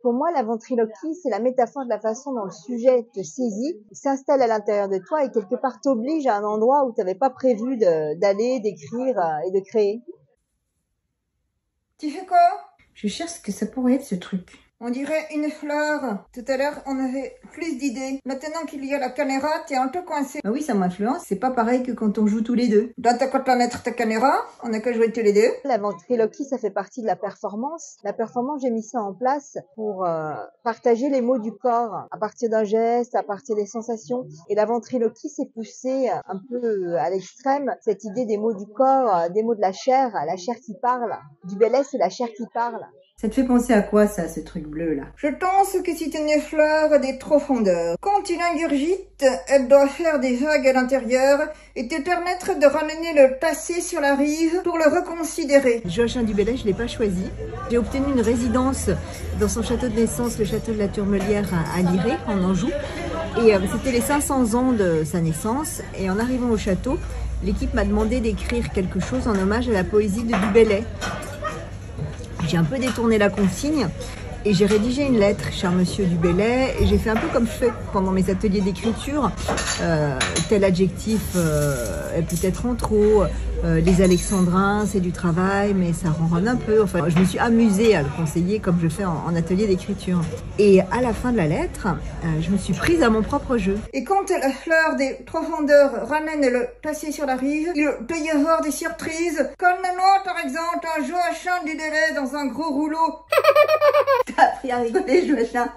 Pour moi, la ventriloquie, c'est la métaphore de la façon dont le sujet te saisit, s'installe à l'intérieur de toi et quelque part t'oblige à un endroit où tu n'avais pas prévu d'aller, d'écrire et de créer. Tu fais quoi? Je cherche ce que ça pourrait être ce truc. On dirait une fleur. Tout à l'heure, on avait plus d'idées. Maintenant qu'il y a la caméra, t'es un peu coincé. Ah oui, ça m'influence. C'est pas pareil que quand on joue tous les deux. Là, t'as qu'à te la mettre ta caméra. On a qu'à jouer tous les deux. La ventriloquie, ça fait partie de la performance. La performance, j'ai mis ça en place pour partager les mots du corps à partir d'un geste, à partir des sensations. Et la ventriloquie, c'est poussé un peu à l'extrême cette idée des mots du corps, des mots de la chair qui parle. Du Bellay, c'est la chair qui parle. Ça te fait penser à quoi, ça, ce truc bleu, là? Je pense que c'est une fleur des profondeurs. Quand tu l'ingurgites, elle doit faire des vagues à l'intérieur et te permettre de ramener le passé sur la rive pour le reconsidérer. Joachim du Bellay, je l'ai pas choisi. J'ai obtenu une résidence dans son château de naissance, le château de la Turmelière à Liré, en Anjou. Et c'était les 500 ans de sa naissance. Et en arrivant au château, l'équipe m'a demandé d'écrire quelque chose en hommage à la poésie de du Bellay. J'ai un peu détourné la consigne et j'ai rédigé une lettre, cher monsieur du Bellay, et j'ai fait un peu comme je fais pendant mes ateliers d'écriture. Tel adjectif est peut-être en trop, les alexandrins c'est du travail mais ça ronronne un peu. Enfin, je me suis amusée à le conseiller comme je fais en atelier d'écriture. Et à la fin de la lettre, je me suis prise à mon propre jeu. Et quand la fleur des profondeurs ramène le passé sur la rive, il peut y avoir des surprises, comme la noix par exemple, un Joachim du Bellay dans un gros rouleau. T'as appris à rigoler, Joachim.